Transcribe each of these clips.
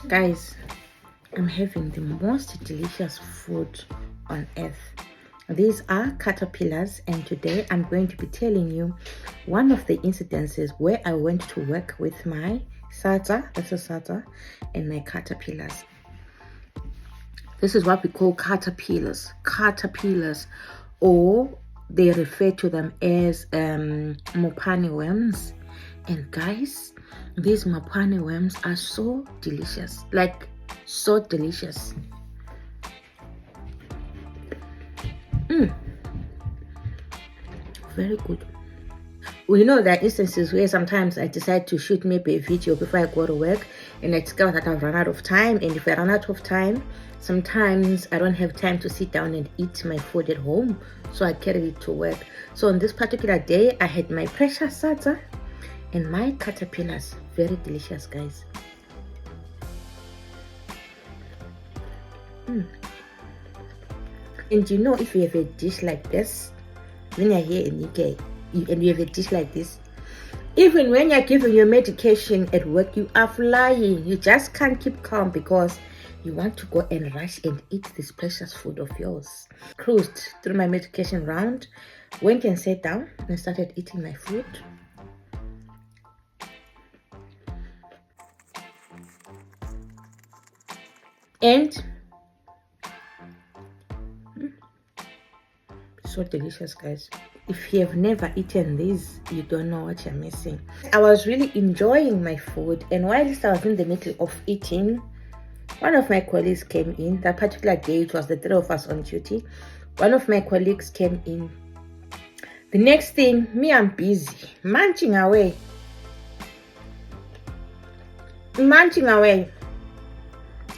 Guys, I'm having the most delicious food on earth. These are caterpillars, and today I'm going to be telling you one of the incidences where I went to work with my sata, and my caterpillars. This is what we call caterpillars, or they refer to them as mopane worms. And guys, these mopane worms are so delicious, like so delicious. Very good. We know there are instances where sometimes I decide to shoot maybe a video before I go to work, and I discover that I've run out of time. And if I run out of time, sometimes I don't have time to sit down and eat my food at home, so I carry it to work. So on this particular day, I had my precious sata and my caterpillars. Very delicious, guys. And you know, if you have a dish like this, when you're here in UK and you have a dish like this, even when you're giving your medication at work, you are flying. You just can't keep calm because you want to go and rush and eat this precious food of yours. Cruised through my medication round, went and sat down and started eating my food. And so delicious, guys. If you have never eaten these, you don't know what you're missing. I was really enjoying my food, and whilst I was in the middle of eating, one of my colleagues came in. That particular day, it was the three of us on duty. One of my colleagues came in. The next thing, me, I'm busy munching away.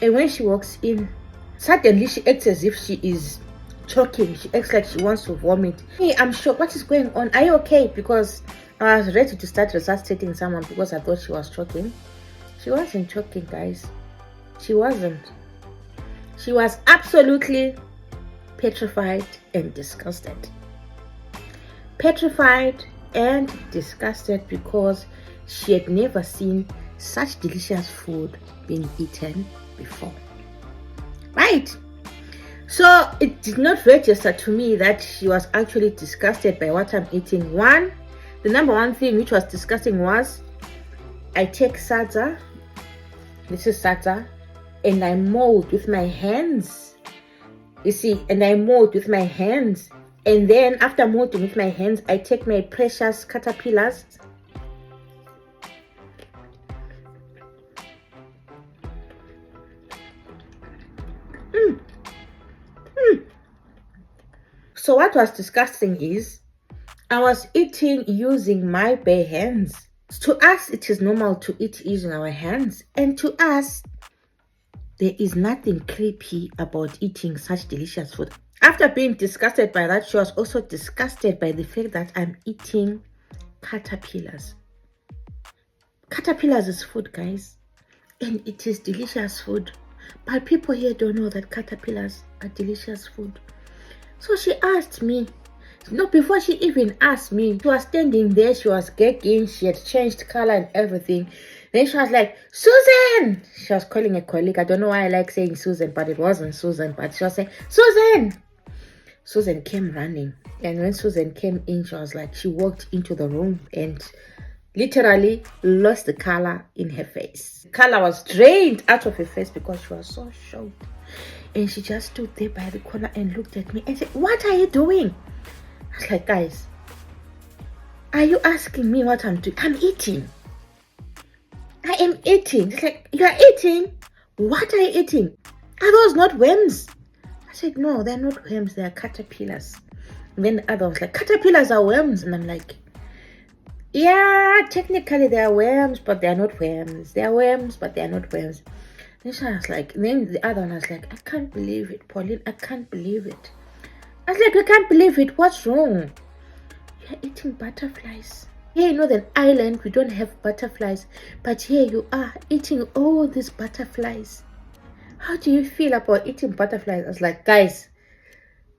And when she walks in, suddenly she acts as if she is choking. She acts like she wants to vomit. Hey, I'm shocked. What is going on? Are you okay? Because I was ready to start resuscitating someone because I thought she was choking. She wasn't choking, guys. She wasn't. She was absolutely petrified and disgusted. Petrified and disgusted because she had never seen such delicious food being eaten before. Right? So it did not register to me that she was actually disgusted by what I'm eating. The number one thing which was disgusting was I take sata, this is sata, and I mold with my hands. You see, and I mold with my hands. And then after molding with my hands, I take my precious caterpillars. So what was disgusting is I was eating using my bare hands. To us, it is normal to eat using our hands. And to us, there is nothing creepy about eating such delicious food. After being disgusted by that, she was also disgusted by the fact that I'm eating caterpillars. Caterpillars is food, guys. And it is delicious food. But people here don't know that caterpillars are delicious food. So she asked me. No, before she even asked me, she was standing there, she was gagging, she had changed color and everything. Then she was like, Susan! She was calling a colleague. I don't know why I like saying Susan, but it wasn't Susan. But she was saying, Susan! Susan came running. And when Susan came in, she was like, she walked into the room and literally lost the color in her face. The color was drained out of her face because she was so shocked. And she just stood there by the corner and looked at me and said, what are you doing? I was like, guys, are you asking me what I'm doing? I'm eating. I am eating. It's like, you are eating? What are you eating? Are those not worms? I said, no, they're not worms. They are caterpillars. And then the other was like, caterpillars are worms. And I'm like, yeah, technically they are worms, but they are not worms. They are worms, but they are not worms. Then she was like, then the other one was like, I can't believe it, Pauline. I can't believe it. I was like, I can't believe it. What's wrong? You're eating butterflies. Here in Northern Ireland, we don't have butterflies. But here you are eating all these butterflies. How do you feel about eating butterflies? I was like, guys,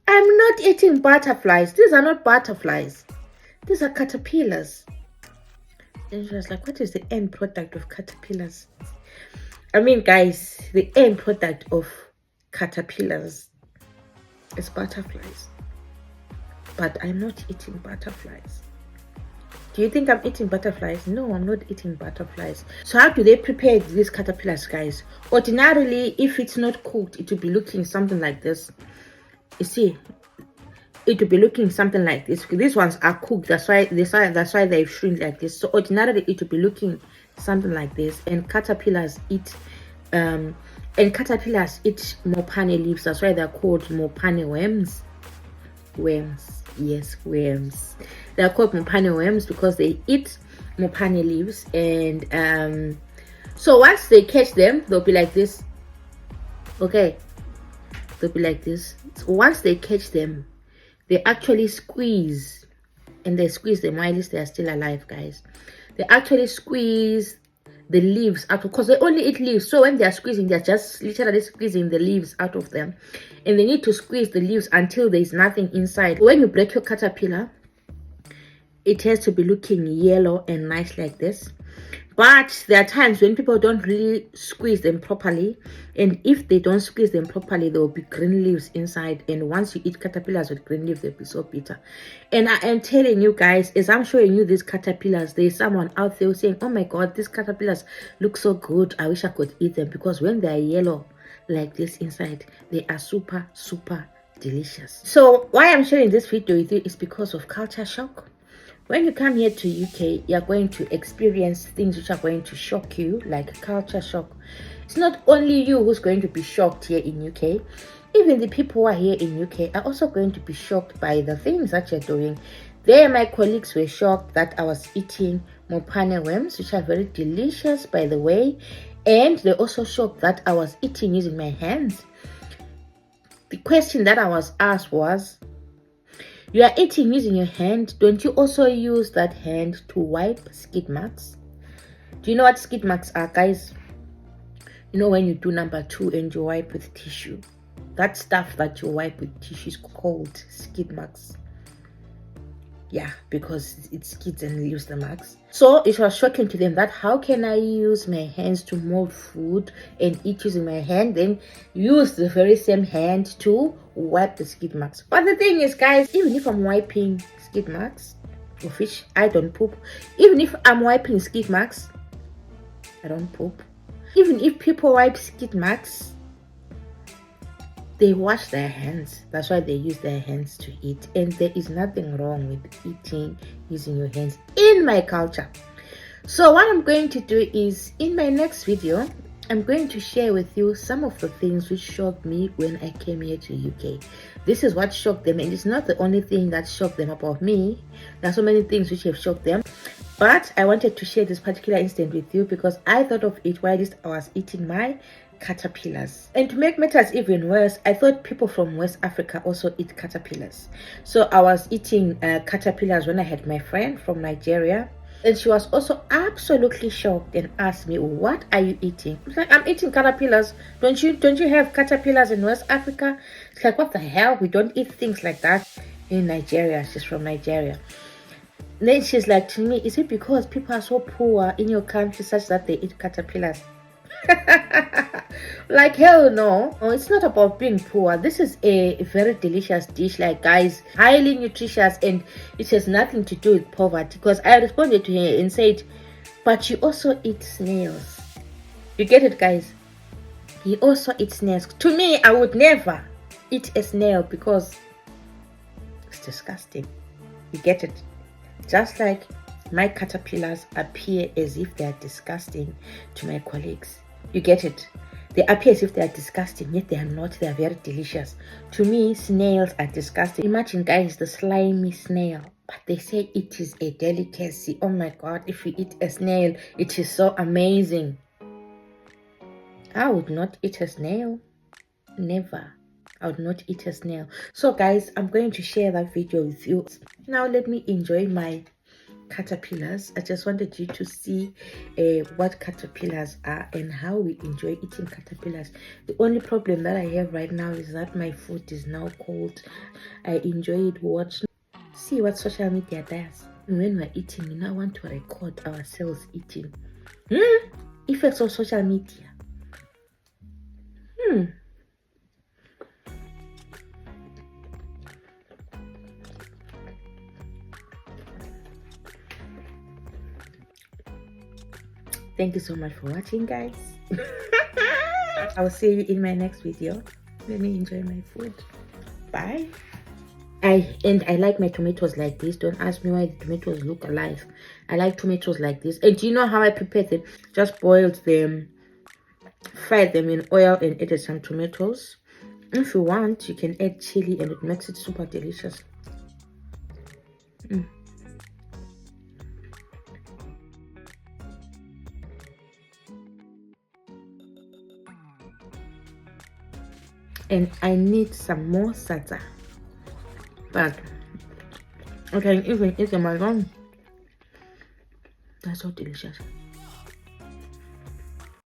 I'm not eating butterflies. These are not butterflies. These are caterpillars. Then she was like, what is the end product of caterpillars? I mean, guys, the end product of caterpillars is butterflies. But I'm not eating butterflies. Do you think I'm eating butterflies? No, I'm not eating butterflies. So how do they prepare these caterpillars, guys? Ordinarily, if it's not cooked, it will be looking something like this. You see, it will be looking something like this. These ones are cooked. That's why they've shrink like this. So ordinarily, it will be looking something like this. And caterpillars eat mopane leaves. That's why they're called mopane worms. Worms, yes, worms. They're called mopane worms because they eat mopane leaves. And so once they catch them, they'll be like this. Okay, they'll be like this. So once they catch them, they actually squeeze, and they squeeze them while they are still alive, guys. They actually squeeze the leaves out, because they only eat leaves. So when they are squeezing, they're just literally squeezing the leaves out of them, and they need to squeeze the leaves until there's nothing inside. When you break your caterpillar, it has to be looking yellow and nice like this. But there are times when people don't really squeeze them properly, and if they don't squeeze them properly, there will be green leaves inside. And once you eat caterpillars with green leaves, they'll be so bitter. And I am telling you guys, as I'm showing you these caterpillars, there's someone out there saying, oh my god, these caterpillars look so good, I wish I could eat them. Because when they're yellow like this inside, they are super delicious. So why I'm sharing this video with you is because of culture shock. When you come here to UK, you're going to experience things which are going to shock you, like culture shock. It's not only you who's going to be shocked here in UK. Even the people who are here in UK are also going to be shocked by the things that you're doing. There, my colleagues were shocked that I was eating mopane worms, which are very delicious, by the way. And they're also shocked that I was eating using my hands. The question that I was asked was, you are eating using your hand, don't you also use that hand to wipe skid marks? Do you know what skid marks are, guys? You know when you do number 2 and you wipe with tissue, that stuff that you wipe with tissue is called skid marks. Yeah, because it skids and leaves the marks. So it was shocking to them that how can I use my hands to mold food and eat using my hand, then use the very same hand to wipe the skid marks. But the thing is, guys, even if I'm wiping skid marks, of which I don't poop, even if I'm wiping skid marks, I don't poop. Even if people wipe skid marks, they wash their hands. That's why they use their hands to eat. And there is nothing wrong with eating using your hands in my culture. So what I'm going to do is, in my next video, I'm going to share with you some of the things which shocked me when I came here to UK. This is what shocked them, and it's not the only thing that shocked them about me. There are so many things which have shocked them. But I wanted to share this particular incident with you because I thought of it while I was eating my caterpillars. And to make matters even worse, I thought people from West Africa also eat caterpillars. So I was eating caterpillars when I had my friend from Nigeria, and she was also absolutely shocked and asked me, what are you eating? I was like, I'm eating caterpillars. Don't you have caterpillars in West Africa? It's like, what the hell, we don't eat things like that in Nigeria. She's from Nigeria. Then she's like to me, is it because people are so poor in your country such that they eat caterpillars? Like, hell no. Oh, it's not about being poor. This is a very delicious dish, like, guys, highly nutritious, and it has nothing to do with poverty. Because I responded to her and said, but you also eat snails. You get it, guys? You also eat snails. To me, I would never eat a snail because it's disgusting. You get it? Just like my caterpillars appear as if they are disgusting to my colleagues. You get it? They appear as if they are disgusting, yet they are not. They are very delicious. To me, snails are disgusting. Imagine, guys, the slimy snail. But they say it is a delicacy. Oh my god, if you eat a snail, it is so amazing. I would not eat a snail. Never. I would not eat a snail. So, guys, I'm going to share that video with you. Now, let me enjoy my caterpillars. I just wanted you to see what caterpillars are and how we enjoy eating caterpillars. The only problem that I have right now is that my food is now cold. I enjoy it watching. See what social media does. When we're eating, we now want to record ourselves eating. Effects of social media. Thank you so much for watching, guys. I will see you in my next video. Let me enjoy my food. Bye. I like my tomatoes like this. Don't ask me why the tomatoes look alive. I like tomatoes like this. And do you know how I prepare them? Just boiled them, fried them in oil, and added some tomatoes. If you want, you can add chili, and it makes it super delicious. And I need some more salsa, but I can even eat them alone. That's so delicious.